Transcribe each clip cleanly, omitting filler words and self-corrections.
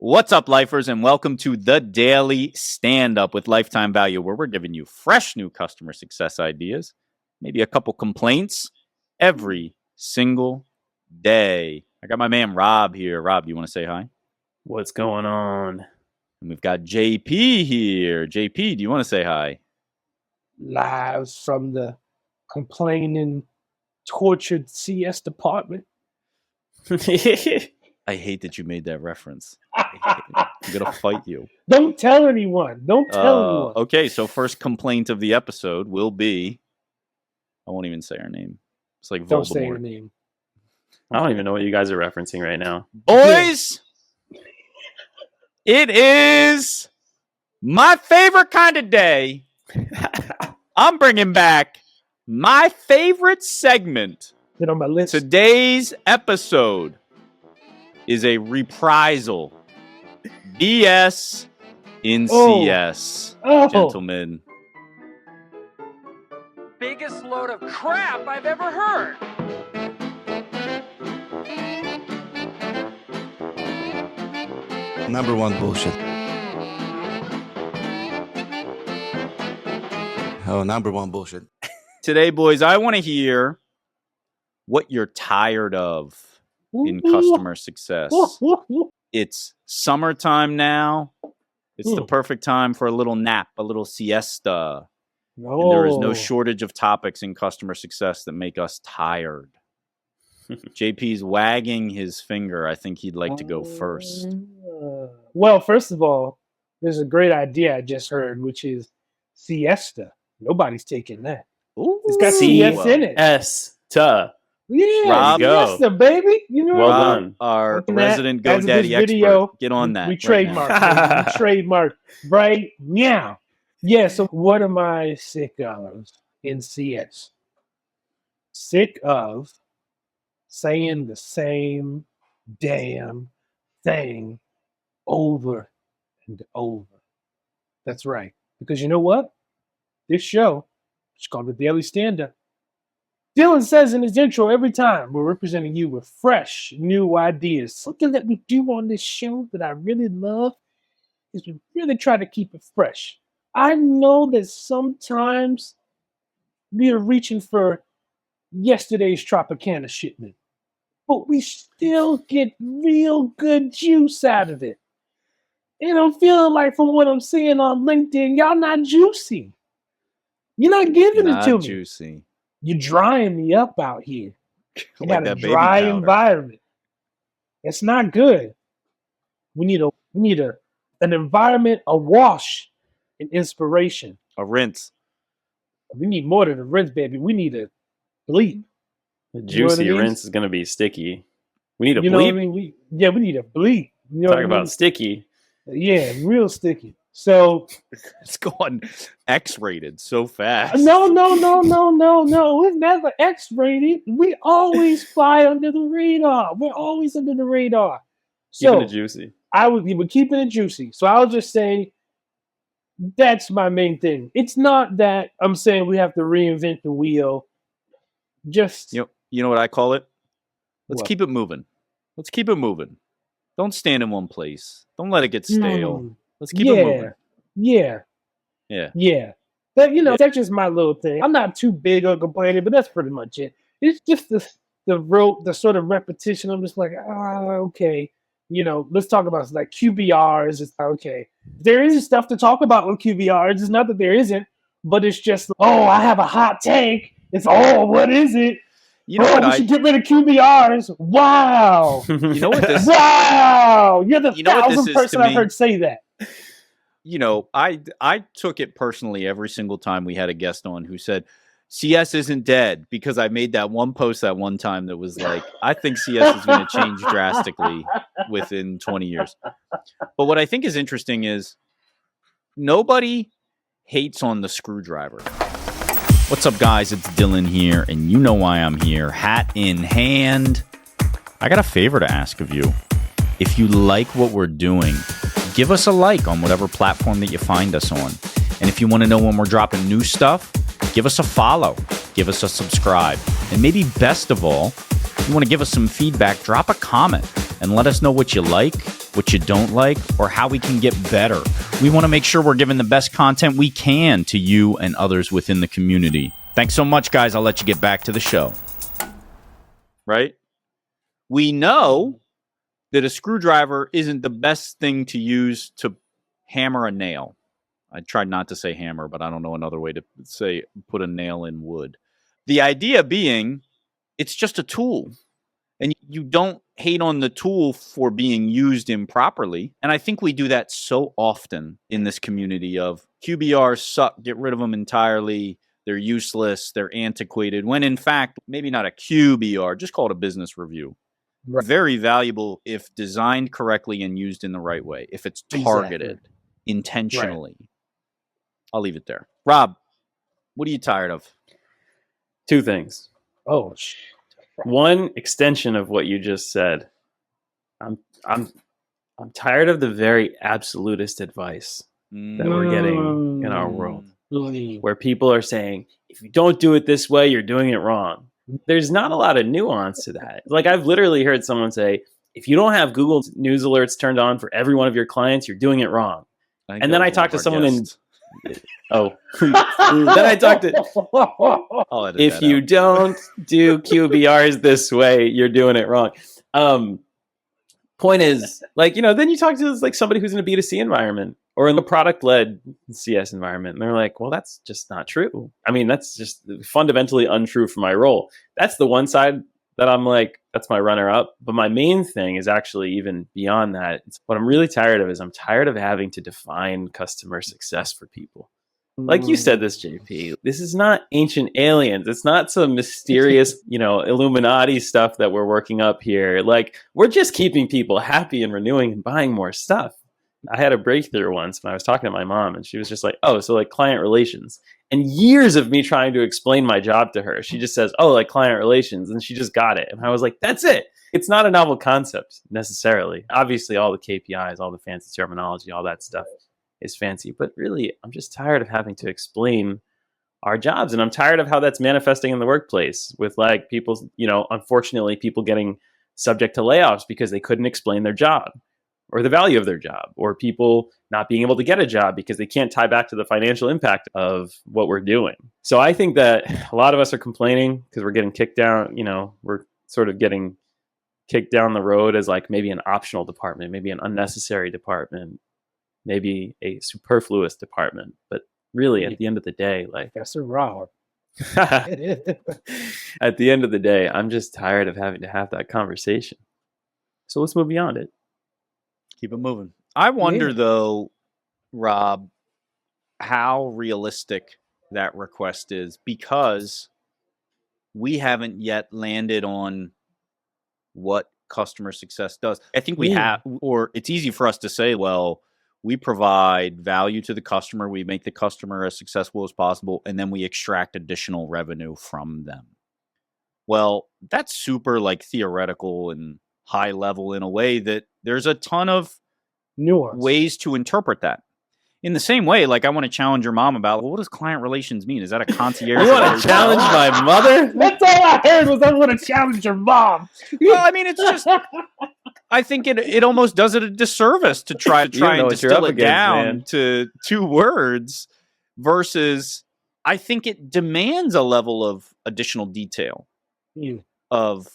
What's up, lifers, and welcome to the Daily Standup with Lifetime Value, where we're giving you fresh new customer success ideas, maybe a couple complaints every single day. I got my man Rob here. Rob, do you want to say hi? What's going on? And we've got JP here. JP, do you want to say hi? Live from the complaining, tortured CS department. I hate that you made that reference. I'm going to fight you. Don't tell anyone. Don't tell anyone. Okay, so first complaint of the episode will be, I won't even say her name. It's like Voldemort. Don't say her name. I don't even know what you guys are referencing right now. Boys, it is my favorite kind of day. I'm bringing back my favorite segment. Get on my list. Today's episode is a reprisal. BS in CS. Gentlemen. Biggest load of crap I've ever heard. Number one bullshit. Oh, number one bullshit. Today, boys, I want to hear what you're tired of in customer success. It's summertime now. It's the perfect time for a little nap, a little siesta. No. And there is no shortage of topics in customer success that make us tired. JP's wagging his finger. I think he'd like to go first. Well, first of all, there's a great idea I just heard, which is siesta. Nobody's taking that. Ooh, It's got CS in it. Siesta. Yeah, Rob, siesta, baby. You know Well what? done. Our Looking resident at- as of GoDaddy this expert. video, Get on that. We right trademark. now. We trademark right now. Yeah, so what am I sick of in CS? Sick of saying the same damn thing over and over. That's right. Because you know what? This show, it's called the Daily Standup. Dylan says in his intro every time, we're representing you with fresh, new ideas. Something that we do on this show that I really love is we really try to keep it fresh. I know that sometimes we are reaching for yesterday's Tropicana shipment, but we still get real good juice out of it. And I'm feeling like from what I'm seeing on LinkedIn, y'all not juicy. You're not giving it to Not me. juicy. You're drying me up out here. You Like got a that baby dry powder. environment. It's not good. We need an environment awash in inspiration. A rinse. We need more than a rinse, baby. We need a bleep. The know what juicy it is? rinse is going to be sticky. We need a You know what I bleep. mean? We need a bleep. You know Talk what I about mean? sticky. Yeah, real sticky. So It's going X-rated so fast. no. It's never X-rated. We always fly under the radar. We're always under the radar. Keeping So it juicy. we're keeping it juicy. So I was just saying that's my main thing. It's not that I'm saying we have to reinvent the wheel. Just You know what I call it? Let's What? keep it moving. Let's keep it moving. Don't stand in one place. Don't let it get stale. Let's keep it moving. Yeah. But that's just my little thing. I'm not too big on complaining, but that's pretty much it. It's just the sort of repetition. I'm just like, okay. Let's talk about like QBRs. It's okay. There is stuff to talk about with QBRs. It's not that there isn't, but it's just, I have a hot take. It's, what is it? You know what we should get rid of QBRs. Wow. You know what this? Wow. You're the You know what this 1,000th is person to I've me? heard say that. I took it personally every single time we had a guest on who said CS isn't dead, because I made that one post that one time that was like, I think CS is going to change drastically within 20 years. But what I think is interesting is nobody hates on the screwdriver. What's up, guys? It's Dylan here, and you know why I'm here. Hat in hand. I got a favor to ask of you. If you like what we're doing, give us a like on whatever platform that you find us on. And if you want to know when we're dropping new stuff, give us a follow, give us a subscribe. And maybe best of all, if you want to give us some feedback, drop a comment and let us know what you like what you don't like, or how we can get better. We want to make sure we're giving the best content we can to you and others within the community. Thanks so much, guys. I'll let you get back to the show. Right? We know that a screwdriver isn't the best thing to use to hammer a nail. I tried not to say hammer, but I don't know another way to say put a nail in wood. The idea being, it's just a tool. And you don't hate on the tool for being used improperly. And I think we do that so often in this community of QBRs suck, get rid of them entirely. They're useless. They're antiquated. When in fact, maybe not a QBR, just call it a business review. Right. Very valuable if designed correctly and used in the right way. If it's targeted intentionally. Right. I'll leave it there. Rob, what are you tired of? Two things. Oh, shit. One extension of what you just said. I'm tired of the very absolutist advice that we're getting in our world, where people are saying, if you don't do it this way, you're doing it wrong. There's not a lot of nuance to that. Like, I've literally heard someone say, if you don't have Google News alerts turned on for every one of your clients, you're doing it wrong. And then I talked to someone in then I talked to if you don't do QBRs this way, you're doing it wrong. Point is, like, then you talk to like somebody who's in a B2C environment or in the product-led CS environment, and they're like, well, that's just not true. I mean, that's just fundamentally untrue for my role. That's the one side that I'm like, that's my runner-up. But my main thing is actually even beyond that. What I'm really tired of is I'm tired of having to define customer success for people. Like you said this, JP, this is not ancient aliens. It's not some mysterious, Illuminati stuff that we're working up here. Like, we're just keeping people happy and renewing and buying more stuff. I had a breakthrough once when I was talking to my mom, and she was just like, oh, so like client relations. And years of me trying to explain my job to her, she just says, oh, like client relations. And she just got it. And I was like, that's it. It's not a novel concept necessarily. Obviously, all the KPIs, all the fancy terminology, all that stuff is fancy. But really, I'm just tired of having to explain our jobs. And I'm tired of how that's manifesting in the workplace with like people, unfortunately, people getting subject to layoffs because they couldn't explain their job or the value of their job, or people not being able to get a job because they can't tie back to the financial impact of what we're doing. So I think that a lot of us are complaining because we're getting kicked down, we're sort of getting kicked down the road as like maybe an optional department, maybe an unnecessary department, maybe a superfluous department. But really, at the end of the day, like, that's a raw. At the end of the day, I'm just tired of having to have that conversation. So let's move beyond it. Keep it moving. I wonder, though, Rob, how realistic that request is, because we haven't yet landed on what customer success does. I think we have, or it's easy for us to say, well, we provide value to the customer, we make the customer as successful as possible, and then we extract additional revenue from them. Well, that's super like theoretical and high level in a way that there's a ton of nuance ways to interpret that. In the same way, like, I want to challenge your mom about, well, what does client relations mean? Is that a concierge? You want to challenge my mother? That's all I heard was I want to challenge your mom. Well, I mean, it's just, I think it almost does it a disservice to try and distill it down to two words versus I think it demands a level of additional detail of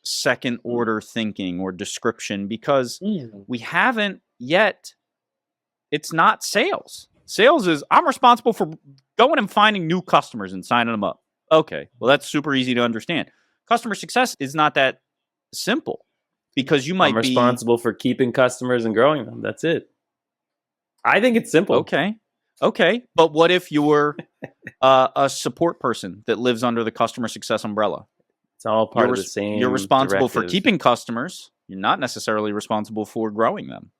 second order thinking or description, because we haven't yet. It's not sales. Sales is, I'm responsible for going and finding new customers and signing them up. Okay, well, that's super easy to understand. Customer success is not that simple, because you might I'm responsible for keeping customers and growing them. That's it. I think it's simple. Okay. But what if you're a support person that lives under the customer success umbrella? It's all part of the same. You're responsible for directive. keeping customers. You're not necessarily responsible for growing them.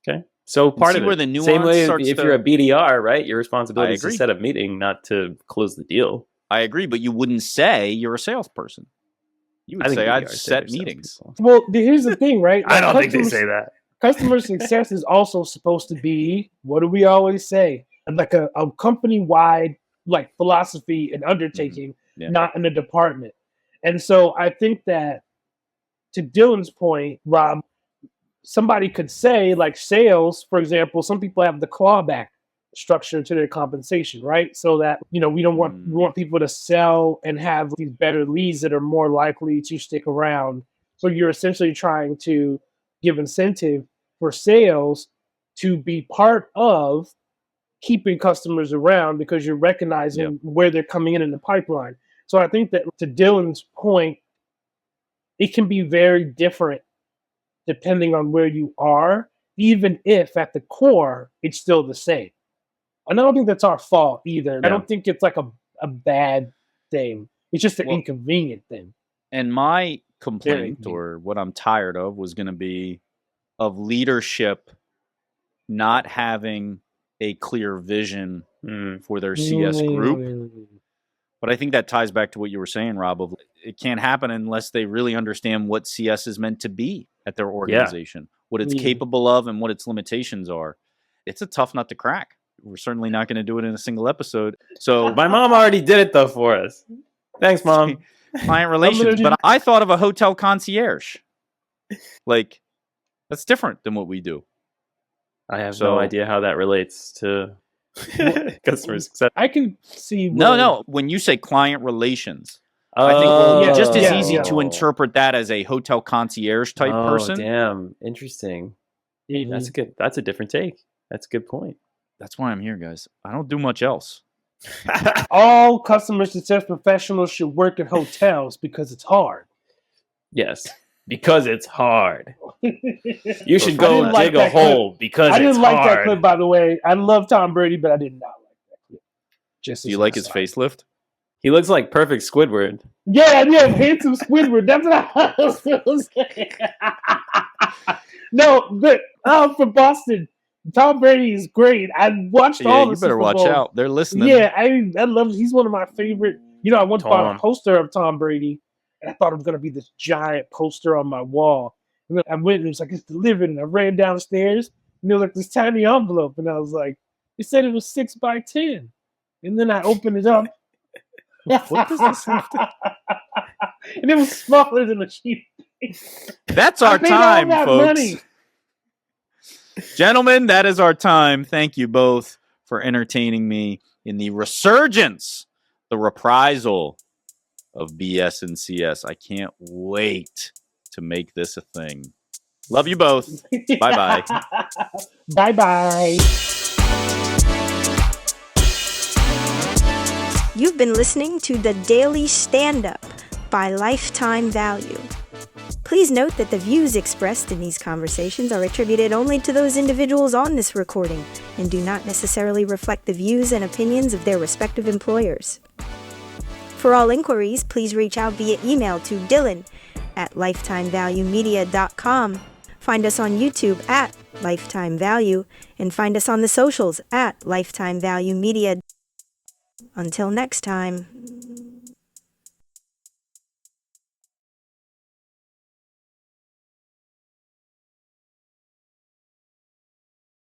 Okay. So part of it. Where the nuance same way if you're a BDR, right? Your responsibility is to set up meeting, not to close the deal. I agree, but you wouldn't say you're a salesperson. You would say I'd set meetings. Well, here's the thing, right? Like, I don't think they say that. Customer success is also supposed to be, what do we always say? Like a company-wide like philosophy and undertaking, not in a department. And so I think that, to Dylan's point, Rob, somebody could say, like sales, for example, some people have the clawback structure to their compensation, right? So that, we want people to sell and have these better leads that are more likely to stick around. So you're essentially trying to give incentive for sales to be part of keeping customers around because you're recognizing where they're coming in the pipeline. So I think that, to Dylan's point, it can be very different depending on where you are, even if at the core it's still the same. And I don't think that's our fault either. I don't think it's like a bad thing. It's just an inconvenient thing. And my complaint, or what I'm tired of, was going to be of leadership not having a clear vision for their CS group. But I think that ties back to what you were saying, Rob, of it can't happen unless they really understand what CS is meant to be at their organization, what it's capable of and what its limitations are. It's a tough nut to crack. We're certainly not going to do it in a single episode. So my mom already did it though for us. Thanks, Mom. Client relations. But I thought of a hotel concierge. Like, that's different than what we do. I have no idea how that relates to customer success. I can see. No. When you say client relations, I think just as easy to interpret that as a hotel concierge type person. Damn, interesting. Mm-hmm. That's a different take. That's a good point. That's why I'm here, guys. I don't do much else. All customer success professionals should work at hotels because it's hard. Yes, because it's hard. You should go dig a hole because it's hard. I didn't like that clip, by the way. I love Tom Brady, but I did not like that clip. Do you like his facelift? He looks like perfect Squidward. Yeah, handsome Squidward. That's what I was going to say. No, but for Boston, Tom Brady is great. I watched all the you better watch out. They're listening. Yeah, I love. He's one of my favorite. I once bought a poster of Tom Brady, and I thought it was going to be this giant poster on my wall. And then I went and it was like, it's delivered, and I ran downstairs, and there was like this tiny envelope, and I was like, it said it was 6 by 10, and then I opened it up. What does this have to? And it was smaller than a sheet. That's our time, folks. Money. Gentlemen, that is our time. Thank you both for entertaining me in the resurgence, the reprisal of BS and CS. I can't wait to make this a thing. Love you both. Bye-bye. Bye-bye. You've been listening to the Daily Standup by Lifetime Value. Please note that the views expressed in these conversations are attributed only to those individuals on this recording and do not necessarily reflect the views and opinions of their respective employers. For all inquiries, please reach out via email to dylan@lifetimevaluemedia.com. Find us on YouTube at Lifetime Value and find us on the socials at Lifetime Value Media. Until next time.